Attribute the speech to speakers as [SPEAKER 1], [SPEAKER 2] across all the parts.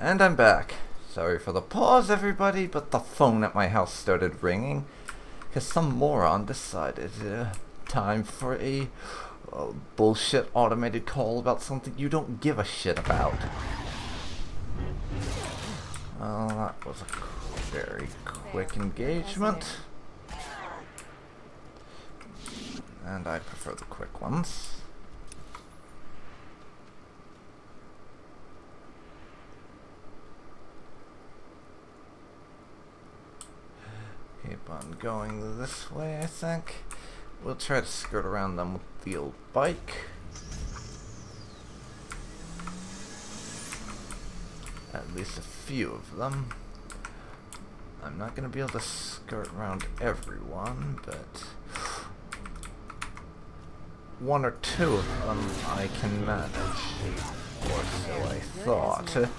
[SPEAKER 1] And I'm back. Sorry for the pause, everybody, but the phone at my house started ringing because some moron decided time for a bullshit automated call about something you don't give a shit about. Well, that was a very quick engagement. And I prefer the quick ones. Keep on going this way, I think. We'll try to skirt around them with the old bike. At least a few of them. I'm not going to be able to skirt around everyone, but one or two of them I can manage. Or so I thought.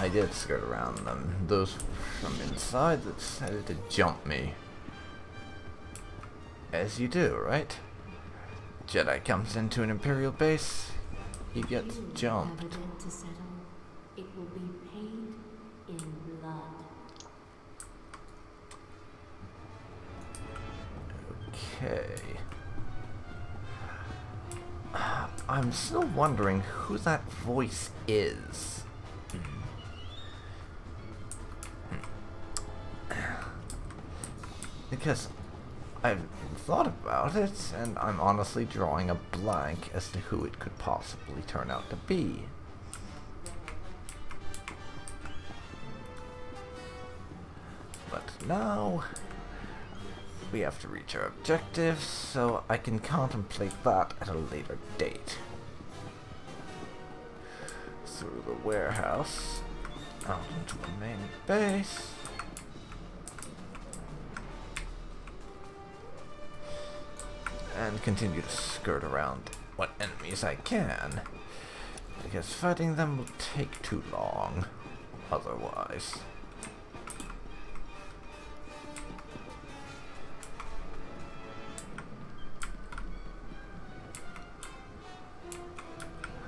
[SPEAKER 1] I did skirt around them. Those from inside that decided to jump me. As you do, right? Jedi comes into an Imperial base, he gets jumped.
[SPEAKER 2] It will be paid in blood.
[SPEAKER 1] Okay. I'm still wondering who that voice is. Because I've thought about it, and I'm honestly drawing a blank as to who it could possibly turn out to be. But now we have to reach our objectives, so I can contemplate that at a later date. Through the warehouse, out into the main base. And continue to skirt around what enemies I can, because fighting them will take too long otherwise.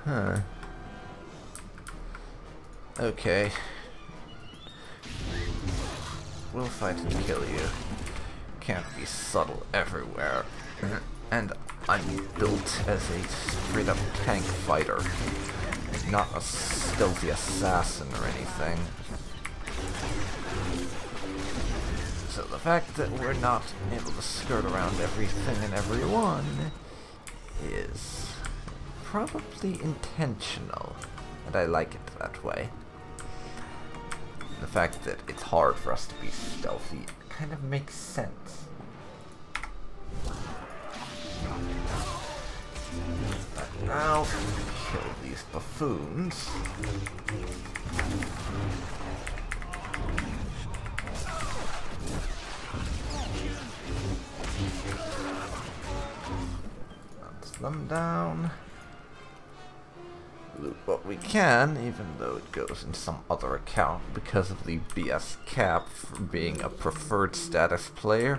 [SPEAKER 1] Huh. Okay. We'll fight and kill you. Can't be subtle everywhere. And I'm built as a straight-up tank fighter, not a stealthy assassin or anything. So the fact that we're not able to skirt around everything and everyone is probably intentional, and I like it that way. The fact that it's hard for us to be stealthy kind of makes sense. But now, kill these buffoons. Knock them down. Loot what we can, even though it goes in some other account because of the BS cap for being a preferred status player.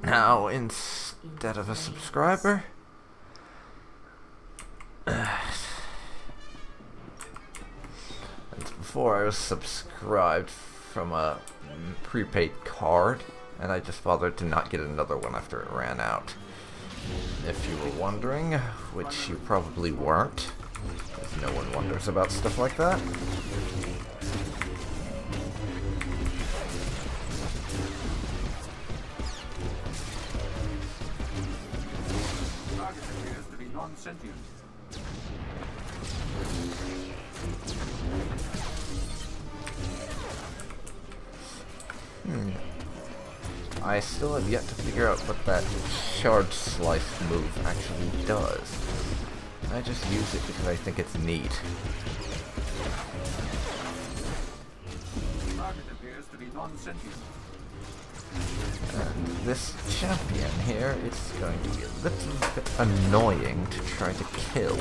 [SPEAKER 1] Now, instead of a subscriber, before I was subscribed from a prepaid card, and I just bothered to not get another one after it ran out. If you were wondering, which you probably weren't, because no one wonders about stuff like that.
[SPEAKER 3] Target appears to be non-sentient.
[SPEAKER 1] I still have yet to figure out what that shard slice move actually does. I just use it because I think it's neat.
[SPEAKER 3] Target appears to be non-sentient.
[SPEAKER 1] And this champion here is going to be a little bit annoying to try to kill.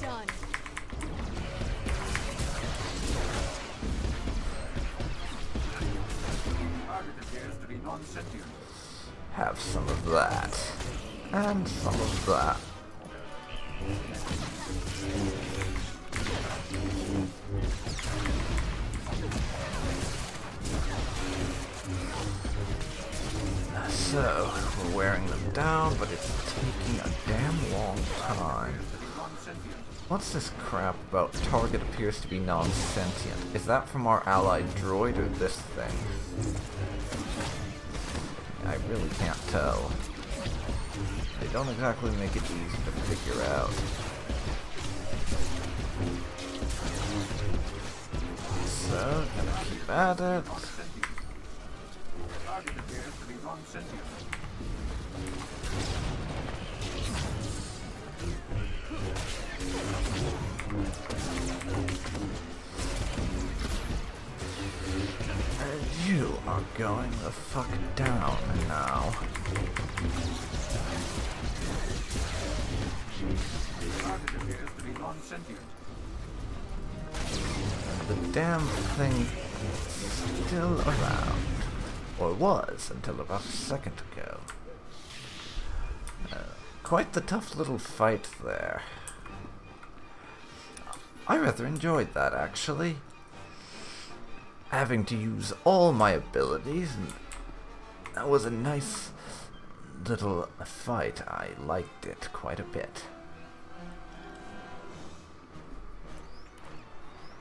[SPEAKER 2] Done.
[SPEAKER 3] non-sentient.
[SPEAKER 1] Have some of that. And some of that. So, we're wearing them down, but it's taking a damn long time. What's this crap about target appears to be non-sentient? Is that from our allied droid or this thing? I really can't tell. They don't exactly make it easy to figure out. So, gonna keep at it.
[SPEAKER 3] Target appears to be non-sentient.
[SPEAKER 1] And you are going the fuck down now.
[SPEAKER 3] Target appears to be non-sentient.
[SPEAKER 1] The damn thing is still around. Or was, until about a second ago. Quite the tough little fight there. I rather enjoyed that, actually. Having to use all my abilities, and that was a nice little fight. I liked it quite a bit.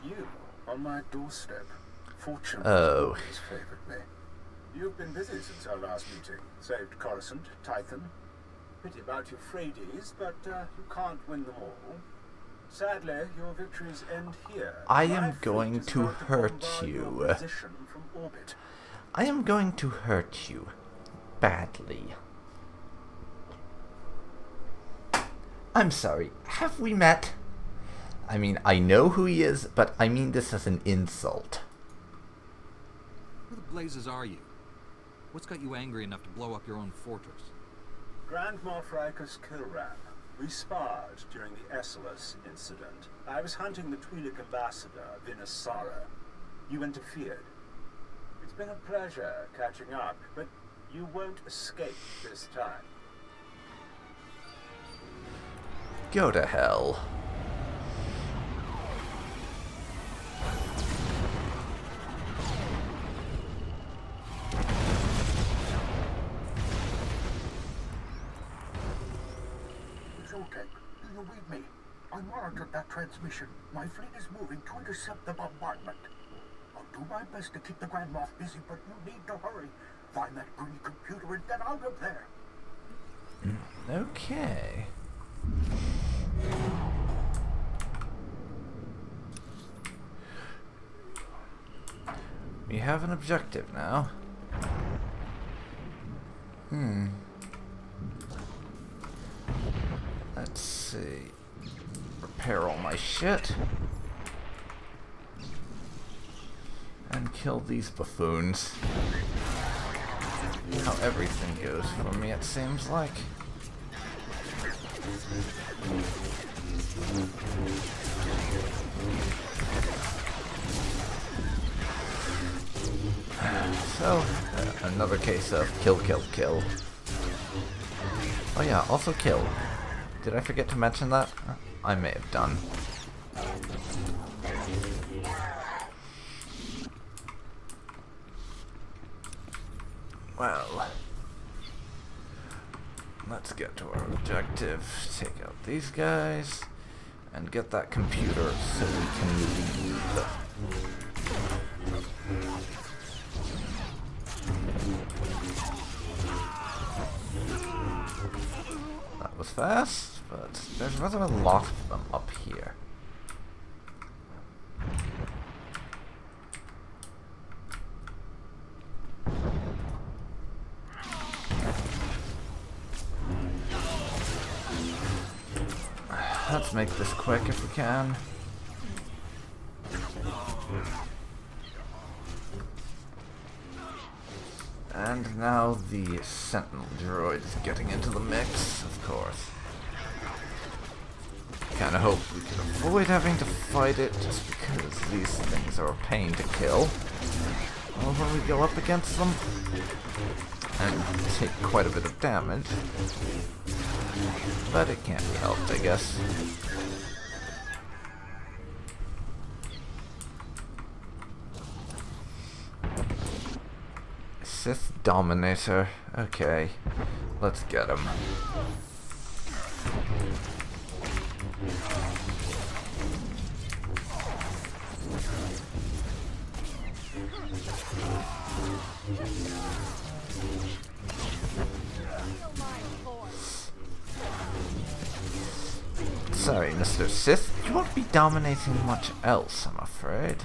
[SPEAKER 4] You on my doorstep. Fortune
[SPEAKER 1] Oh.
[SPEAKER 4] always favored me. You've been busy since our last meeting. Saved Coruscant, Tython. Pity about your Frades, but you can't win them all. Sadly, your victories end here.
[SPEAKER 1] I
[SPEAKER 4] My
[SPEAKER 1] am
[SPEAKER 4] fleet
[SPEAKER 1] going
[SPEAKER 4] is
[SPEAKER 1] to
[SPEAKER 4] about
[SPEAKER 1] hurt
[SPEAKER 4] bombard your
[SPEAKER 1] you.
[SPEAKER 4] position from orbit.
[SPEAKER 1] I am going to hurt you. Badly. I'm sorry, have we met? I mean, I know who he is, but I mean this as an insult.
[SPEAKER 5] Who the blazes are you? What's got you angry enough to blow up your own fortress?
[SPEAKER 4] Grand Moff Riker's Kilram. We sparred during the Essalus incident. I was hunting the Twi'lek ambassador, Vinasara. You interfered. It's been a pleasure catching up, but you won't escape this time.
[SPEAKER 1] Go to hell.
[SPEAKER 4] Zoltek, do you read me? I monitored that transmission. My fleet is moving to intercept the bombardment. I'll do my best to keep the Grand Moff busy, but you need to hurry. Find that green computer and get out of there.
[SPEAKER 1] Okay. We have an objective now. Let's see. Repair all my shit. And kill these buffoons. How everything goes for me, it seems like. So, another case of kill, kill, kill. Oh yeah, also kill. Did I forget to mention that? I may have done. Well, let's get to our objective. Take out these guys and get that computer so we can leave. That was fast, but there's rather a lot of them up here. Let's make this quick if we can. And now the Sentinel droid is getting into the mix, of course. Kinda hope we can avoid having to fight it, just because these things are a pain to kill. Well, when we go up against them, and take quite a bit of damage. But it can't be helped, I guess. Sith Dominator. Okay, let's get him. Sorry, Mr. Sith, you won't be dominating much else, I'm afraid.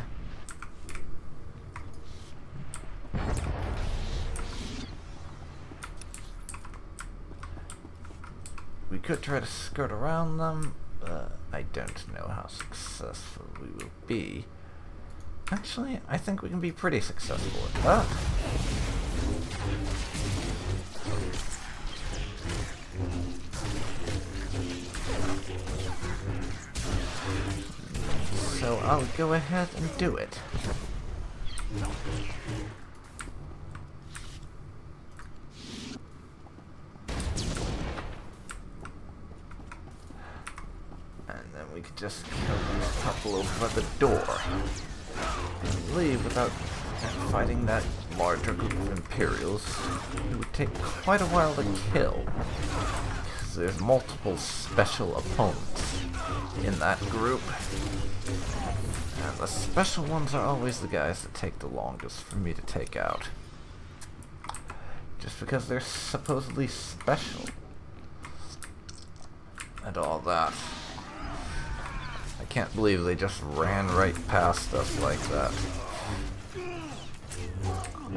[SPEAKER 1] We could try to skirt around them, but I don't know how successful we will be. Actually, I think we can be pretty successful at that. So I'll go ahead and do it. And then we could just kill this couple over the door. And leave without fighting that larger group of Imperials. It would take quite a while to kill, because there's multiple special opponents in that group. And the special ones are always the guys that take the longest for me to take out. Just because they're supposedly special. And all that. I can't believe they just ran right past us like that.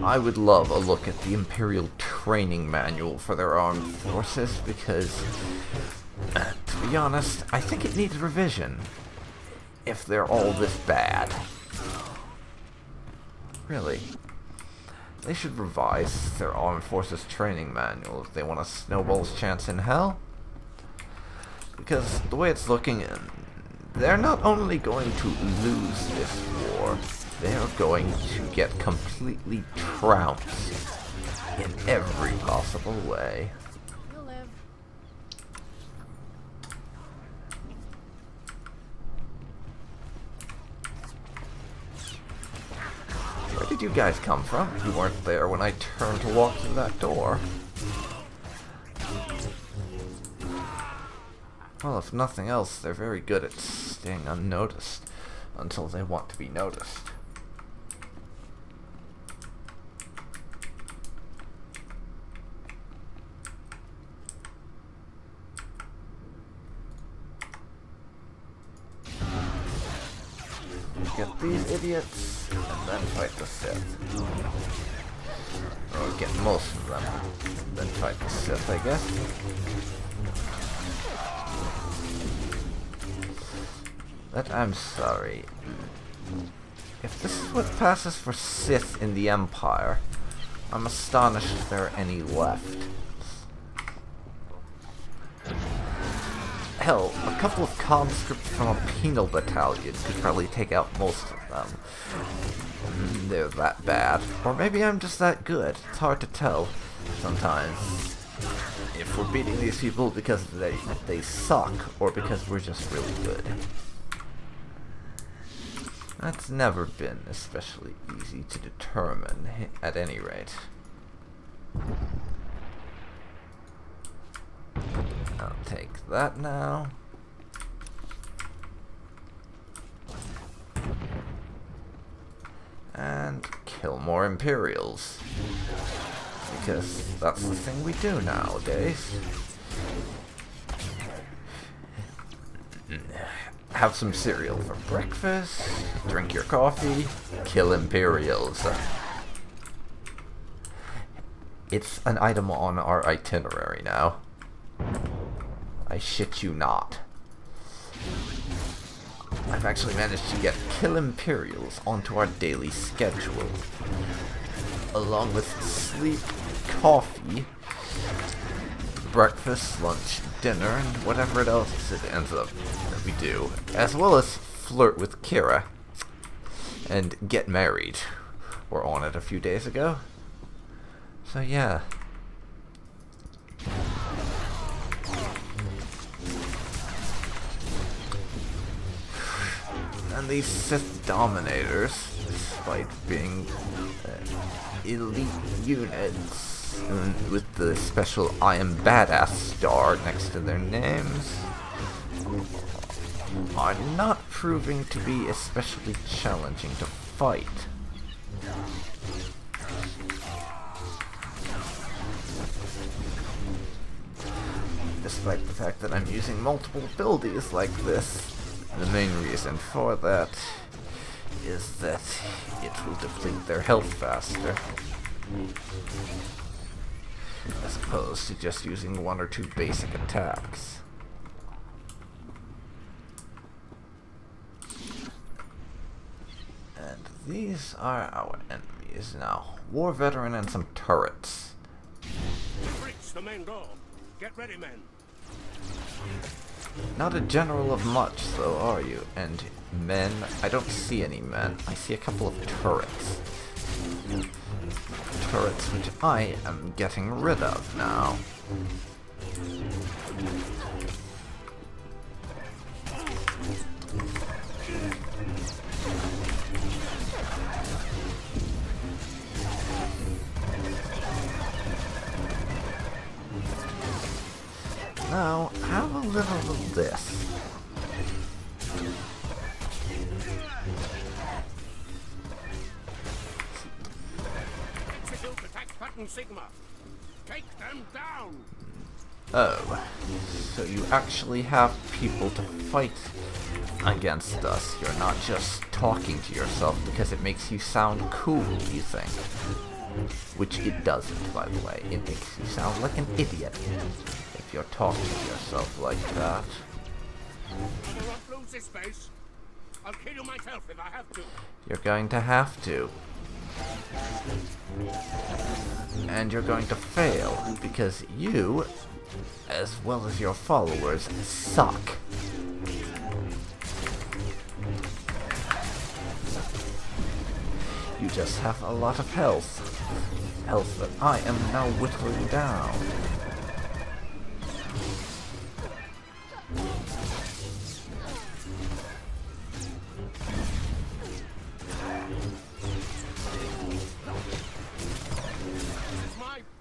[SPEAKER 1] I would love a look at the Imperial training manual for their armed forces, because, to be honest, I think it needs revision. If they're all this bad. Really. They should revise their armed forces training manual if they want a snowball's chance in hell. Because the way it's looking, they're not only going to lose this war, they're going to get completely trounced in every possible way. Where did you guys come from? You weren't there when I turned to walk through that door. Well, if nothing else, they're very good at staying unnoticed until they want to be noticed. Get these idiots, and then fight the Sith. Or get most of them, and then fight the Sith, I guess. But I'm sorry. If this is what passes for Sith in the Empire, I'm astonished if there are any left. Hell, a couple of conscripts from a penal battalion could probably take out most of them. They're that bad. Or maybe I'm just that good. It's hard to tell sometimes if we're beating these people because they suck, or because we're just really good. That's never been especially easy to determine, at any rate. I'll take that now. And kill more Imperials. Because that's the thing we do nowadays. Have some cereal for breakfast, drink your coffee, kill Imperials. It's an item on our itinerary now. I shit you not. I've actually managed to get kill Imperials onto our daily schedule. Along with sleep, coffee, breakfast, lunch, dinner, and whatever else it ends up that we do. As well as flirt with Kira. And get married. We're on it a few days ago. So yeah, And these Sith Dominators, despite being elite units with the special I am badass star next to their names, are not proving to be especially challenging to fight. Despite the fact that I'm using multiple abilities like this, the main reason for that is that it will deplete their health faster, as opposed to just using one or two basic attacks. And these are our enemies now. War veteran and some turrets.
[SPEAKER 3] Breach the main door. Get ready, men.
[SPEAKER 1] Not a general of much, though, are you? And men? I don't see any men. I see a couple of turrets. Turrets which I am getting rid of now. Now, have a little of this.
[SPEAKER 3] Execute attack button Sigma. Take them down.
[SPEAKER 1] Oh, so you actually have people to fight against us. You're not just talking to yourself because it makes you sound cool, you think. Which it doesn't, by the way. It makes you sound like an idiot if you're talking to yourself like that.
[SPEAKER 3] I won't lose this base. I'll kill you myself if I have to.
[SPEAKER 1] You're going to have to. And you're going to fail, because you, as well as your followers, suck. You just have a lot of health. Health that I am now whittling down.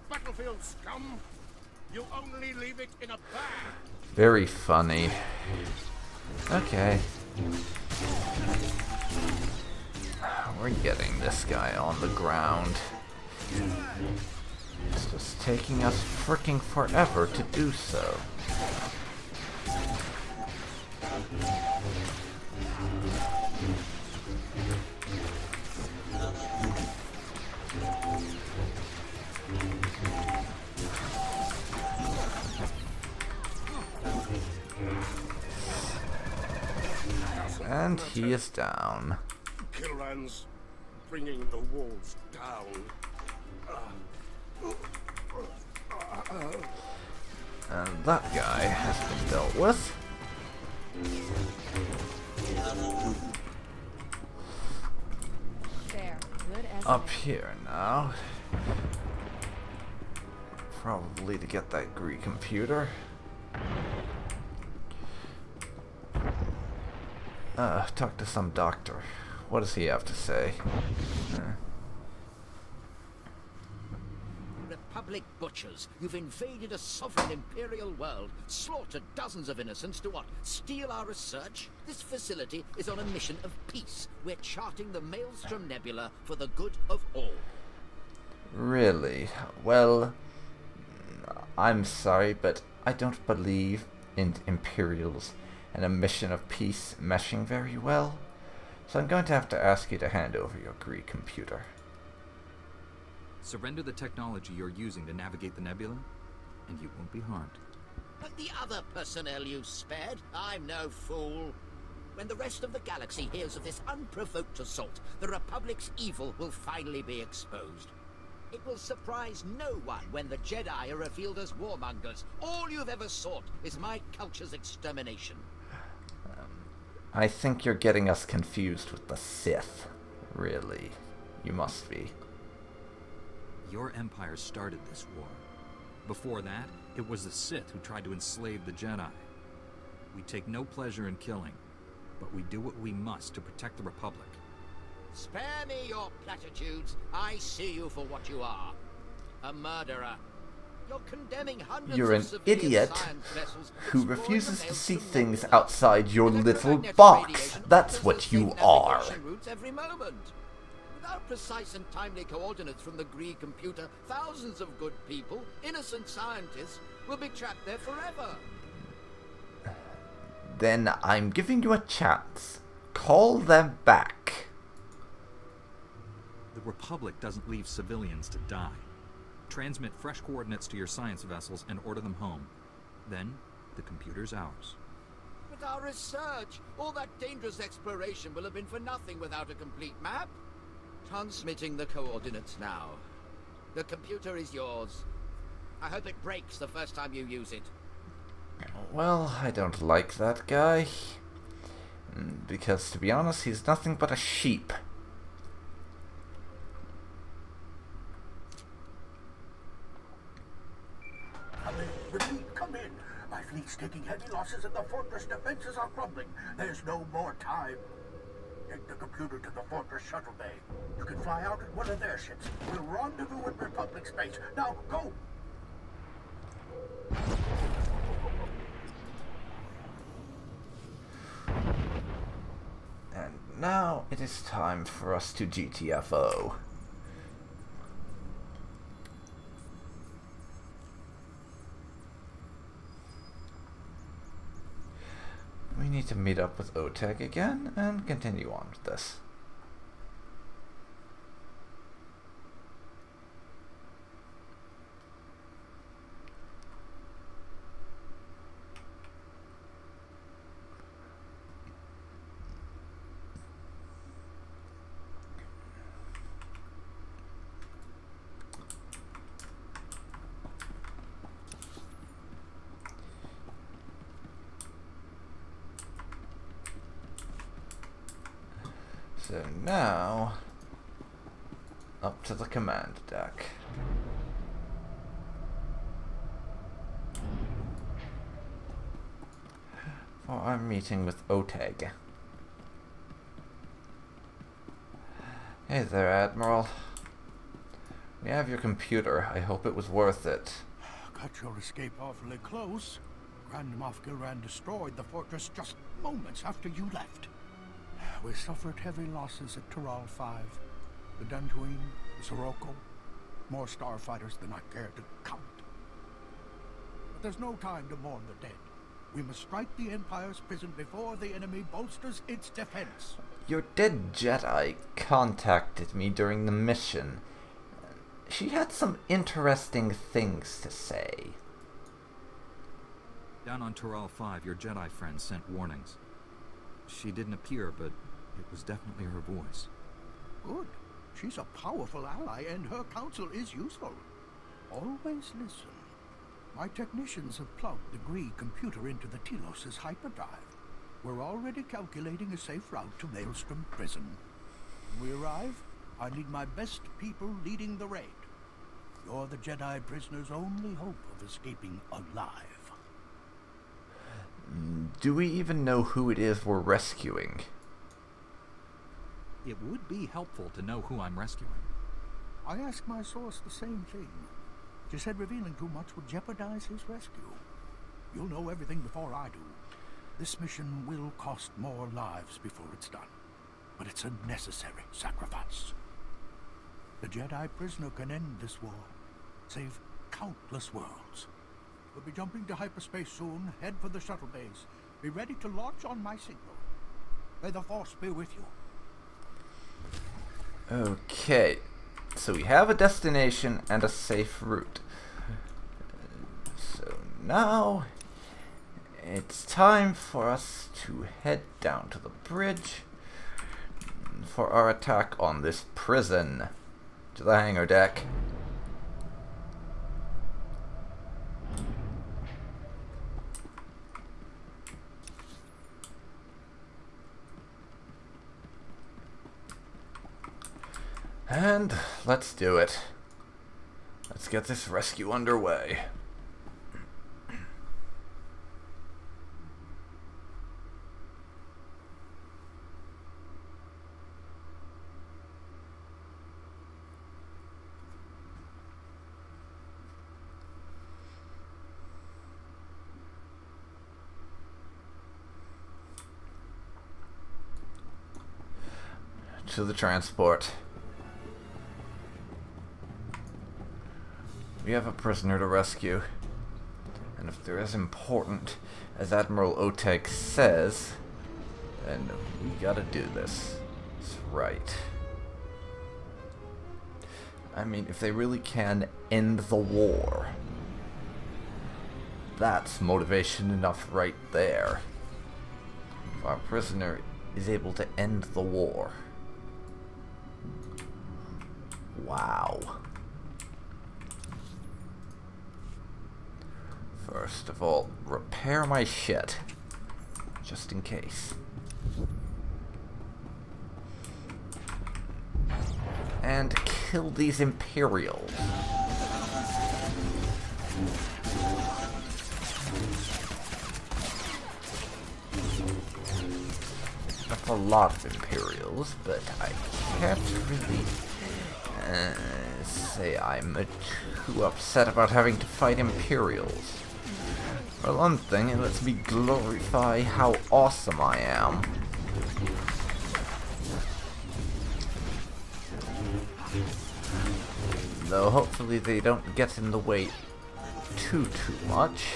[SPEAKER 3] Battlefield scum! You only leave it in a bag!
[SPEAKER 1] Very funny. Okay. We're getting this guy on the ground. It's just taking us fricking forever to do so. And he is down.
[SPEAKER 3] Killran's bringing the walls down.
[SPEAKER 1] And that guy has been dealt with.
[SPEAKER 2] There. Good as
[SPEAKER 1] Up here now. Probably to get that Greek computer. Talk to some doctor. What does he have to say?
[SPEAKER 6] Republic butchers, you've invaded a sovereign imperial world, slaughtered dozens of innocents to what? Steal our research? This facility is on a mission of peace. We're charting the Maelstrom Nebula for the good of all.
[SPEAKER 1] Really? Well, I'm sorry, but I don't believe in Imperials and a mission of peace meshing very well. So I'm going to have to ask you to hand over your Greek computer.
[SPEAKER 5] Surrender the technology you're using to navigate the nebula, and you won't be harmed.
[SPEAKER 6] But the other personnel you spared, I'm no fool. When the rest of the galaxy hears of this unprovoked assault, the Republic's evil will finally be exposed. It will surprise no one when the Jedi are revealed as warmongers. All you've ever sought is my culture's extermination.
[SPEAKER 1] I think you're getting us confused with the Sith. Really. You must be.
[SPEAKER 5] Your empire started this war. Before that, it was the Sith who tried to enslave the Jedi. We take no pleasure in killing, but we do what we must to protect the Republic.
[SPEAKER 6] Spare me your platitudes. I see you for what you are. A murderer. You're condemning hundreds
[SPEAKER 1] You're
[SPEAKER 6] of
[SPEAKER 1] an
[SPEAKER 6] civilian
[SPEAKER 1] idiot
[SPEAKER 6] science vessels
[SPEAKER 1] who
[SPEAKER 6] exploring
[SPEAKER 1] refuses
[SPEAKER 6] the
[SPEAKER 1] to see
[SPEAKER 6] Maelstrom
[SPEAKER 1] things
[SPEAKER 6] Nebula.
[SPEAKER 1] outside your little
[SPEAKER 6] Electromagnetic
[SPEAKER 1] box.
[SPEAKER 6] radiation
[SPEAKER 1] That's
[SPEAKER 6] alters
[SPEAKER 1] what
[SPEAKER 6] the
[SPEAKER 1] you
[SPEAKER 6] safe
[SPEAKER 1] are.
[SPEAKER 6] navigation routes every moment. Without precise and timely coordinates from the Gree computer, thousands of good people, innocent scientists, will be trapped there forever.
[SPEAKER 1] Then I'm giving you a chance. Call them back.
[SPEAKER 5] The Republic doesn't leave civilians to die. Transmit fresh coordinates to your science vessels and order them home. Then, the computer's ours.
[SPEAKER 6] But our research, all that dangerous exploration will have been for nothing without a complete map. Transmitting the coordinates now. The computer is yours. I hope it breaks the first time you use it.
[SPEAKER 1] Well, I don't like that guy. Because, to be honest, he's nothing but a sheep.
[SPEAKER 3] Come in, Repeat, come in. My fleet's taking heavy losses and the fortress defenses are crumbling. There's no more time. Take the computer to the fortress shuttle bay. You can fly out in one of their ships. We'll rendezvous in Republic space. Now, go!
[SPEAKER 1] And now it is time for us to GTFO. We need to meet up with Oteg again and continue on with this. So now, up to the command deck. For our meeting with Oteg. Hey there, Admiral. We have your computer. I hope it was worth it.
[SPEAKER 3] Cut your escape awfully close. Grand Moff Gilran destroyed the fortress just moments after you left. We suffered heavy losses at Taral 5, the Dantooine, the Sirocco, more starfighters than I care to count. But there's no time to mourn the dead. We must strike the Empire's prison before the enemy bolsters its defense.
[SPEAKER 1] Your dead Jedi contacted me during the mission. She had some interesting things to say.
[SPEAKER 5] Down on Taral 5, your Jedi friend sent warnings. She didn't appear, but it was definitely her voice.
[SPEAKER 3] Good. She's a powerful ally, and her counsel is useful. Always listen. My technicians have plugged the Gree computer into the Telos' hyperdrive. We're already calculating a safe route to Maelstrom Prison. When we arrive, I need my best people leading the raid. You're the Jedi prisoner's only hope of escaping alive.
[SPEAKER 1] Do we even know who it is we're rescuing?
[SPEAKER 5] It would be helpful to know who I'm rescuing.
[SPEAKER 3] I asked my source the same thing. She said revealing too much would jeopardize his rescue. You'll know everything before I do. This mission will cost more lives before it's done, but it's a necessary sacrifice. The Jedi prisoner can end this war, save countless worlds. We'll be jumping to hyperspace soon. Head for the shuttle base. Be ready to launch on my signal. May the Force be with you.
[SPEAKER 1] Okay, so we have a destination and a safe route. So now it's time for us to head down to the bridge for our attack on this prison. To the hangar deck. And let's do it. Let's get this rescue underway. to the transport. We have a prisoner to rescue. And if they're as important as Admiral Oteg says, then we gotta do this. That's right. I mean, if they really can end the war, that's motivation enough right there. If our prisoner is able to end the war. Wow. First of all, repair my shit. Just in case. And kill these Imperials. That's a lot of Imperials, but I can't really say I'm too upset about having to fight Imperials. For one thing, it lets me glorify how awesome I am. Though hopefully they don't get in the way too much.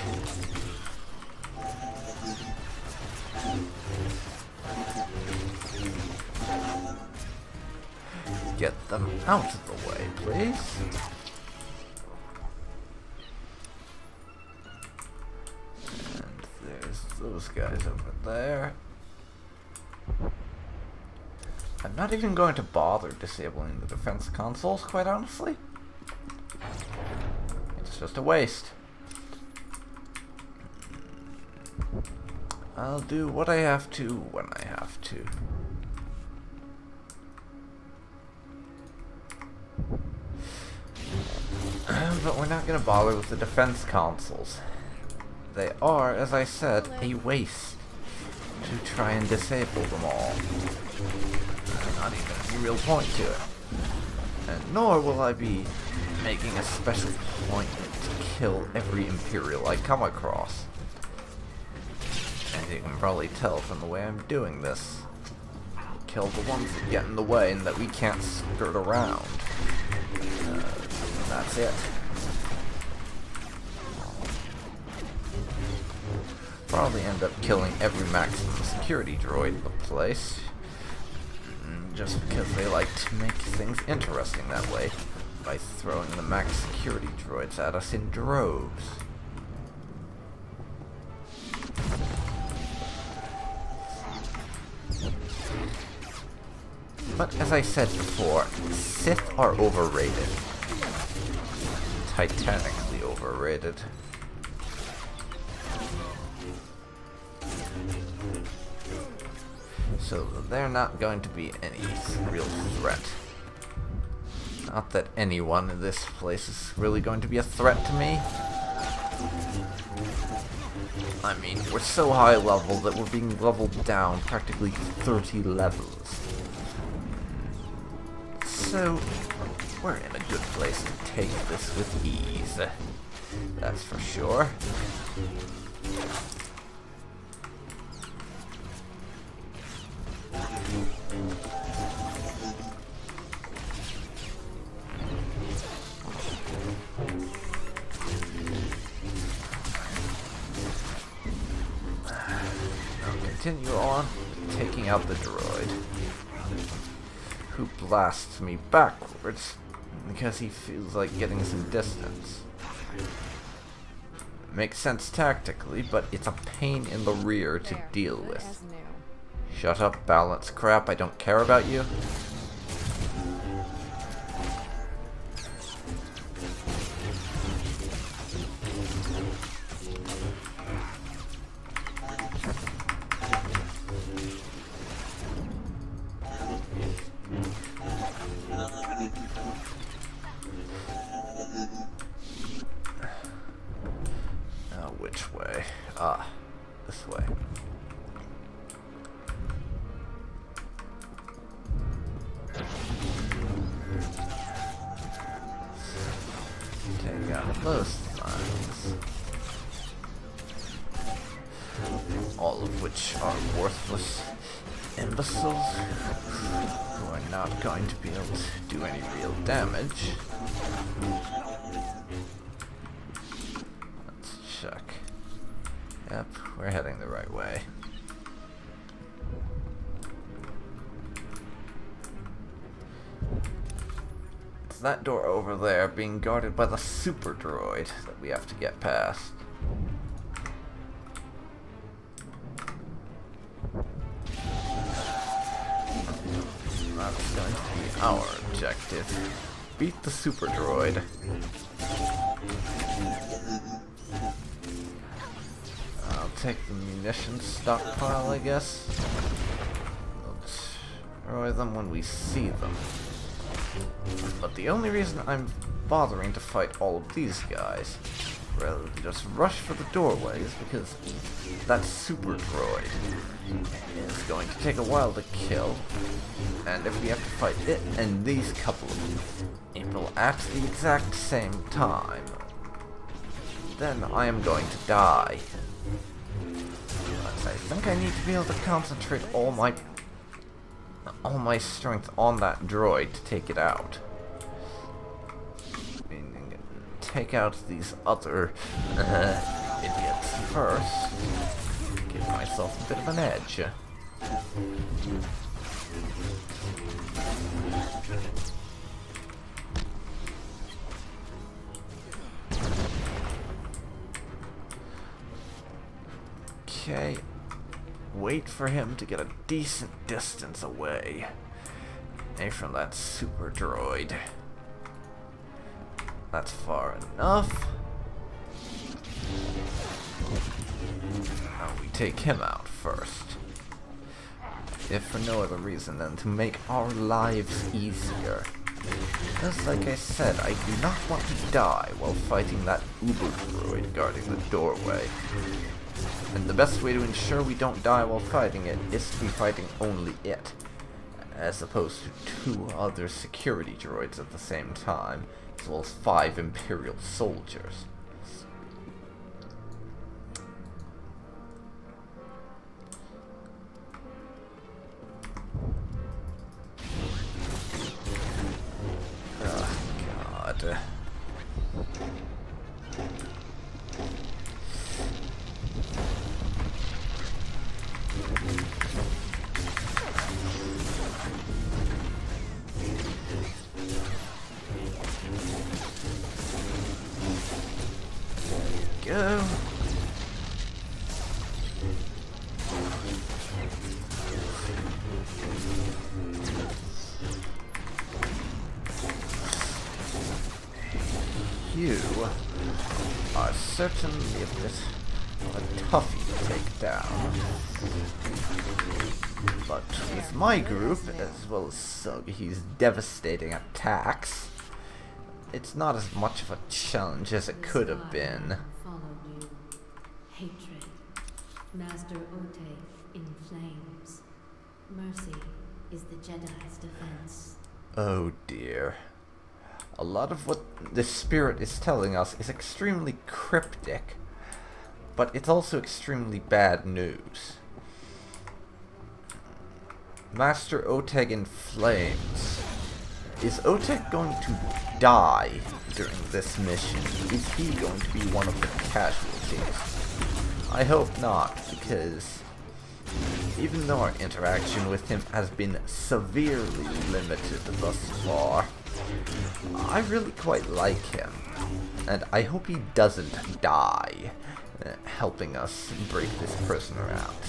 [SPEAKER 1] Get them out of the way, please. And there's those guys over there. I'm not even going to bother disabling the defense consoles, quite honestly. It's just a waste. I'll do what I have to when I have to. But we're not going to bother with the defense consoles. They are, as I said, a waste to try and disable them all. Not even any real point to it. And nor will I be making a special point to kill every Imperial I come across. As you can probably tell from the way I'm doing this. Kill the ones that get in the way and that we can't skirt around. That's it. Probably end up killing every maximum security droid in the place. Just because they like to make things interesting that way. By throwing the max security droids at us in droves. But as I said before, Sith are overrated. Titanically overrated. So they're not going to be any real threat. Not that anyone in this place is really going to be a threat to me. I mean, we're so high level that we're being leveled down practically 30 levels. So, we're in a good place to take this with ease. That's for sure. Continue on taking out the droid, who blasts me backwards because he feels like getting some distance. Makes sense tactically, but it's a pain in the rear to deal with. Shut up, balance crap, I don't care about you. Which way? Ah, this way. Take out those signs. All of which are worthless imbeciles. missiles, who are not going to be able to do any real damage. Let's check. Yep, we're heading the right way. It's that door over there being guarded by the super droid that we have to get past. That's going to be our objective. Beat the super droid. I'll take the munitions stockpile, I guess. We'll destroy them when we see them. But the only reason I'm bothering to fight all of these guys, rather than just rush for the doorway, is because that super droid is going to take a while to kill, and if we have to fight it and these couple of people at the exact same time, then I am going to die. But I think I need to be able to concentrate all my strength on that droid to take it out. Meaning, take out these other idiots first. Give myself a bit of an edge. Okay. Wait for him to get a decent distance away from that super droid. That's far enough. Now we take him out first. If for no other reason than to make our lives easier. Because like I said, I do not want to die while fighting that uber droid guarding the doorway. And the best way to ensure we don't die while fighting it is to be fighting only it, as opposed to 2 other security droids at the same time, as well as 5 Imperial soldiers. Oh, God. Go. You are certainly a bit of a toughie to take down. But with my group, as well as Sogohi's devastating attacks, it's not as much of a challenge as it could have been.
[SPEAKER 2] Followed you. Hatred. Master Ote in flames. Mercy is the Jedi's defense.
[SPEAKER 1] Oh dear. A lot of what the spirit is telling us is extremely cryptic, but it's also extremely bad news. Master Oteg in flames. Is Oteg going to die during this mission? Is he going to be one of the casualties? I hope not, because even though our interaction with him has been severely limited thus far, I really quite like him, and I hope he doesn't die helping us break this prisoner out.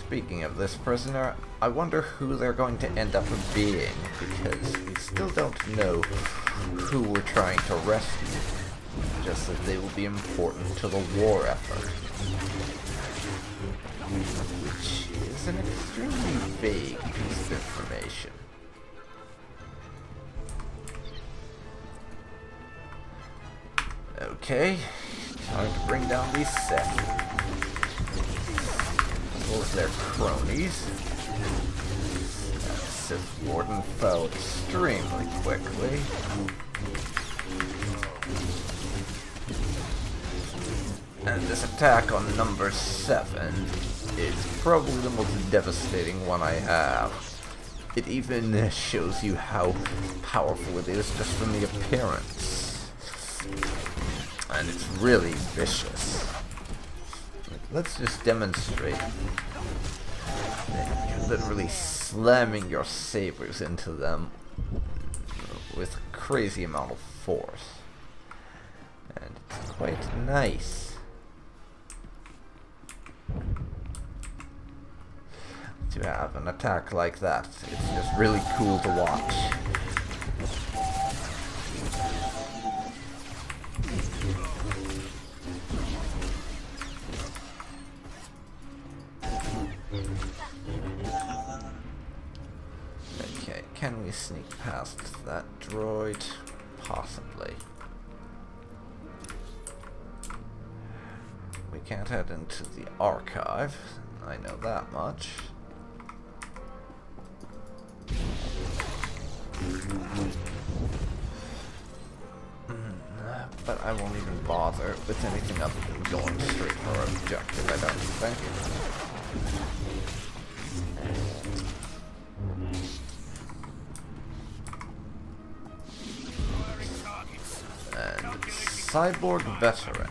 [SPEAKER 1] Speaking of this prisoner, I wonder who they're going to end up being, because we still don't know who we're trying to rescue, just as they will be important to the war effort. Which is an extremely vague piece of information. Okay, time to bring down these Sith. As well as their cronies. That Sith Warden fell extremely quickly. And this attack on number 7 is probably the most devastating one I have. It even shows you how powerful it is just from the appearance. And it's really vicious. Let's just demonstrate that you're literally slamming your sabers into them with a crazy amount of force. And it's quite nice to have an attack like that. It's just really cool to watch. Okay, can we sneak past that droid? Possibly. We can't head into the archive, I know that much. But I won't even bother with anything other than going straight for our objective, I don't think. And cyborg veteran.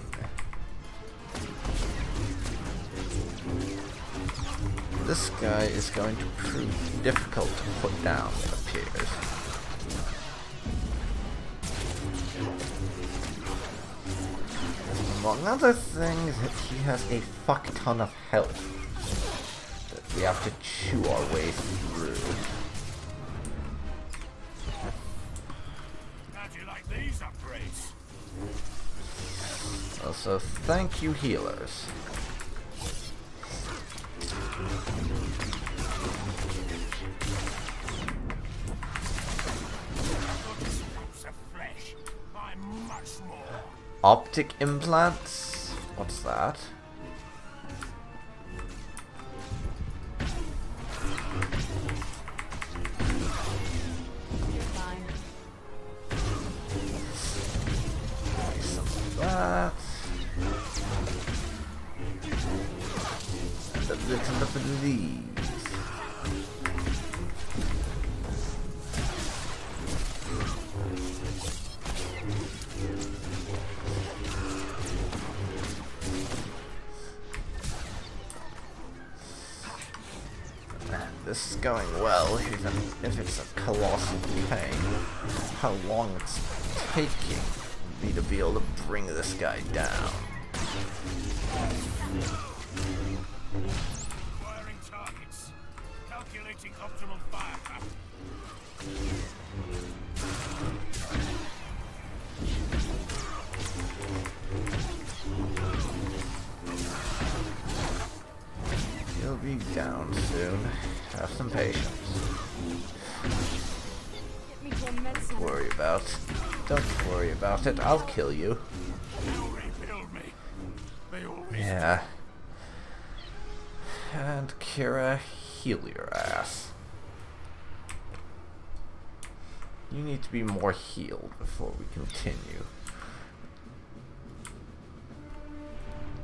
[SPEAKER 1] This guy is going to prove difficult to put down, it appears. Among other things, he has a fuck ton of health that we have to chew our way through.
[SPEAKER 3] How'd you like these upgrades?
[SPEAKER 1] Also, thank you, healers. Optic implants? What's that? Some of that. And a little of these. This is going well, even if it's a colossal pain. How long it's taking me to be able to bring this guy down.
[SPEAKER 3] Firing targets. Calculating optimal fire path.
[SPEAKER 1] He'll be down soon. Have some patience. Don't worry about it. I'll kill you.
[SPEAKER 3] They'll rebuild me. They always
[SPEAKER 1] Yeah. And Kira, heal your ass. You need to be more healed before we continue.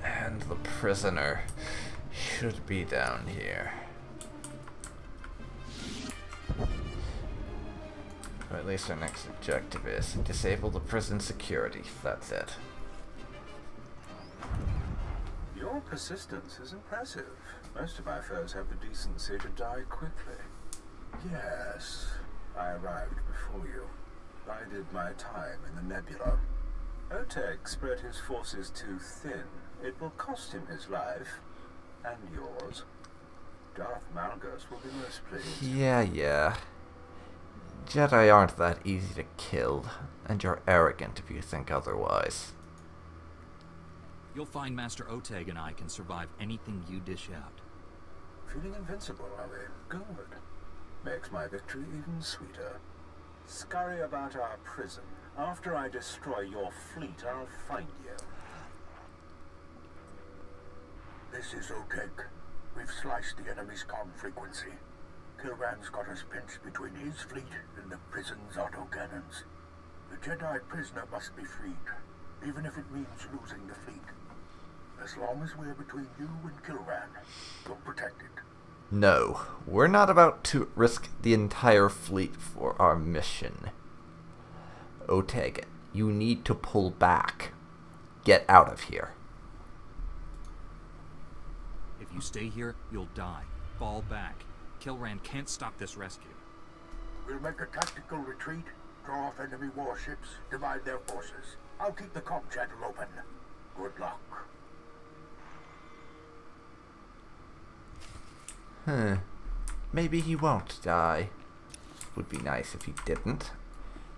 [SPEAKER 1] And the prisoner should be down here. Or at least our next objective is disable the prison security. That's it.
[SPEAKER 4] Your persistence is impressive. Most of my foes have the decency to die quickly. Yes, I arrived before you. I did my time in the nebula. Oteg spread his forces too thin. It will cost him his life. And yours. Darth Malgus will be most pleased.
[SPEAKER 1] Yeah. Jedi aren't that easy to kill, and you're arrogant if you think otherwise.
[SPEAKER 5] You'll find Master Oteg and I can survive anything you dish out.
[SPEAKER 4] Feeling invincible, are we? Good. Makes my victory even sweeter. Scurry about our prison. After I destroy your fleet, I'll find you.
[SPEAKER 3] This is Oteg. We've sliced the enemy's comm frequency. Kilran's got us pinched between his fleet and the prison's autocannons. The Jedi prisoner must be freed, even if it means losing the fleet. As long as we're between you and Kilran, you're protected.
[SPEAKER 1] No, we're not about to risk the entire fleet for our mission. Oteg, you need to pull back. Get out of here.
[SPEAKER 5] If you stay here, you'll die. Fall back. Kilran can't stop this rescue.
[SPEAKER 3] We'll make a tactical retreat, draw off enemy warships, divide their forces. I'll keep the comm channel open. Good luck.
[SPEAKER 1] Maybe he won't die. Would be nice if he didn't.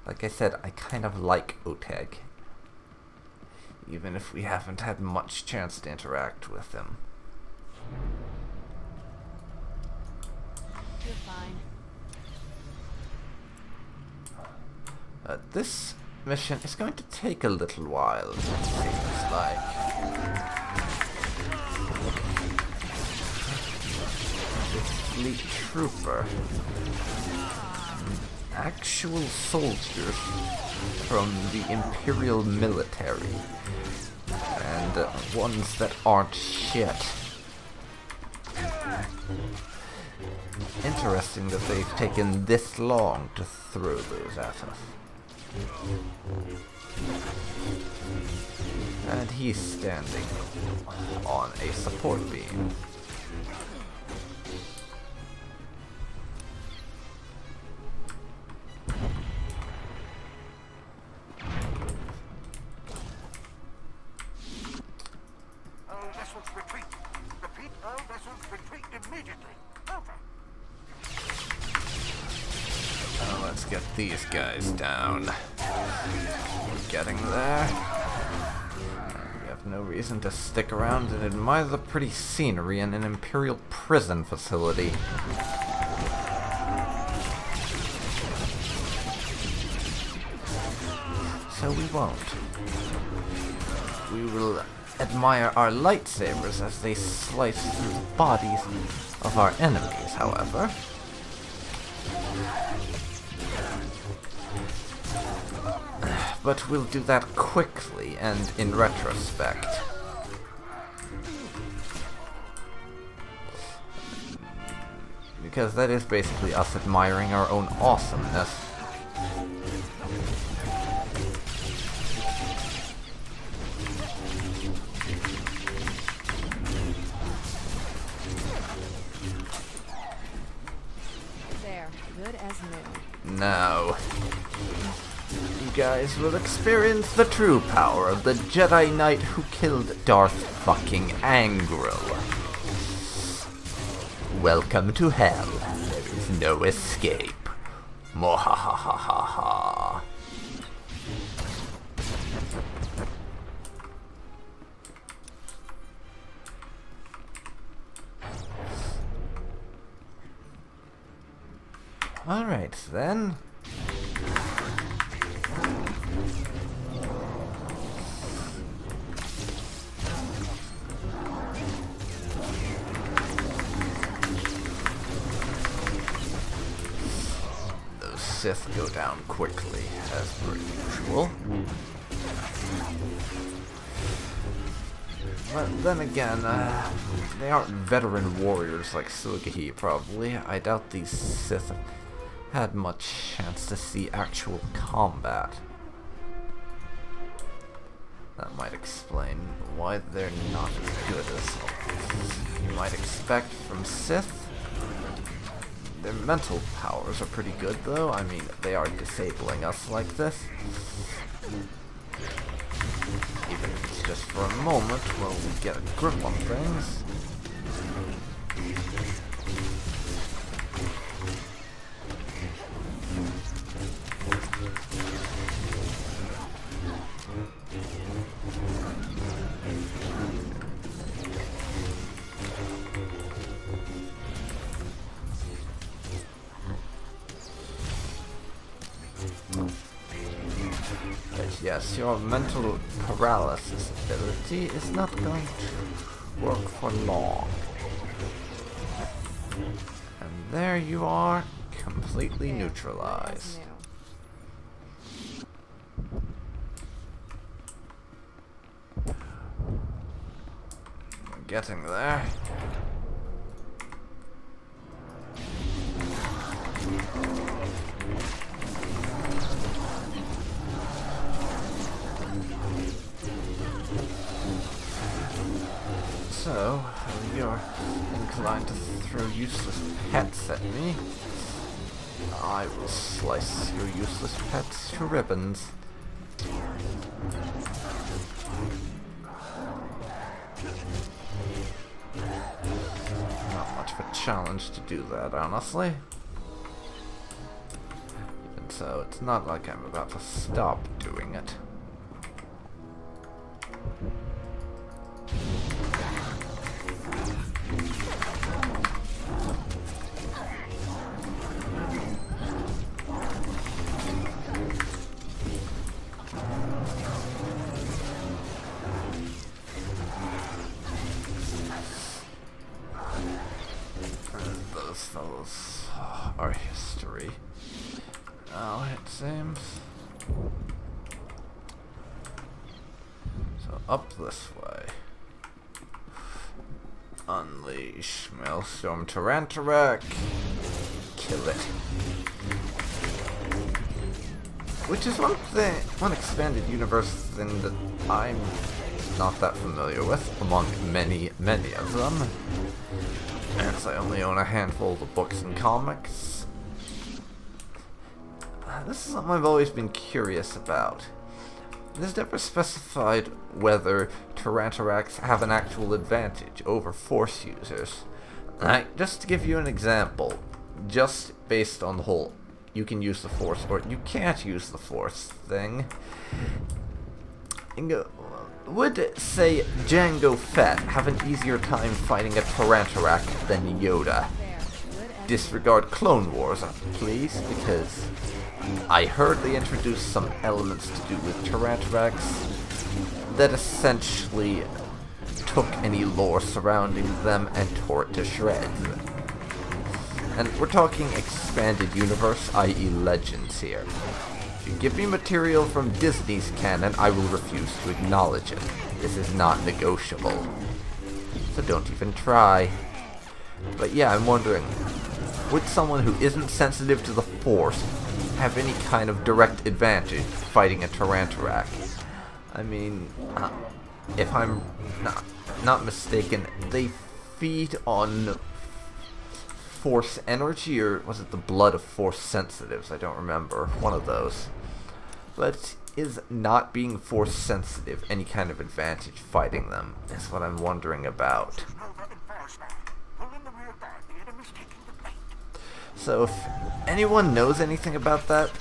[SPEAKER 1] Like I said, I kind of like Oteg. Even if we haven't had much chance to interact with him.
[SPEAKER 2] You're fine.
[SPEAKER 1] This mission is going to take a little while, it seems like. Fleet trooper. Actual soldiers from the Imperial military. And ones that aren't shit. Interesting that they've taken this long to throw those at us. And he's standing on a support beam. Let's get these guys down. We're getting there. We have no reason to stick around and admire the pretty scenery in an Imperial prison facility. So we won't. We will admire our lightsabers as they slice through the bodies of our enemies, however. But we'll do that quickly and in retrospect. Because that is basically us admiring our own awesomeness.
[SPEAKER 2] There, good as new.
[SPEAKER 1] Now, you guys will experience the true power of the Jedi Knight who killed Darth fucking Angrill. Welcome to hell. There is no escape. Mohahahaha. Alright then. Sith go down quickly, as per usual. But then again, they aren't veteran warriors like Sogohi, probably. I doubt these Sith have had much chance to see actual combat. That might explain why they're not as good as you might expect from Sith. Their mental powers are pretty good, though. I mean, they are disabling us like this. Even if it's just for a moment while we get a grip on things. Yes, your mental paralysis ability is not going to work for long. And there you are, completely neutralized. getting there. So, you're inclined to throw useless pets at me. I will slice your useless pets to ribbons. Not much of a challenge to do that, honestly. Even so, it's not like I'm about to stop doing it. Those fellows are history. Now it seems. So up this way. Unleash Maelstrom Tarantarak. Kill it. Which is one expanded universe thing that I'm not that familiar with, among many of them. As I only own a handful of the books and comics. This is something I've always been curious about. It is never specified whether Tarantaraks have an actual advantage over Force users. Just to give you an example, just based on the whole you can use the Force or you can't use the Force thing, would, say, Jango Fett have an easier time fighting a Tarantarak than Yoda? Disregard Clone Wars, please, because I heard they introduced some elements to do with Tarantaraks that essentially took any lore surrounding them and tore it to shreds. And we're talking expanded universe, i.e. Legends here. If you give me material from Disney's canon, I will refuse to acknowledge it. This is not negotiable. So don't even try. But yeah, I'm wondering, would someone who isn't sensitive to the Force have any kind of direct advantage fighting a Tarantarak? I mean, if I'm not mistaken, they feed on Force energy, or was it the blood of Force sensitives? I don't remember. One of those. But is not being Force sensitive any kind of advantage fighting them? Is what I'm wondering about. So if anyone knows anything about that,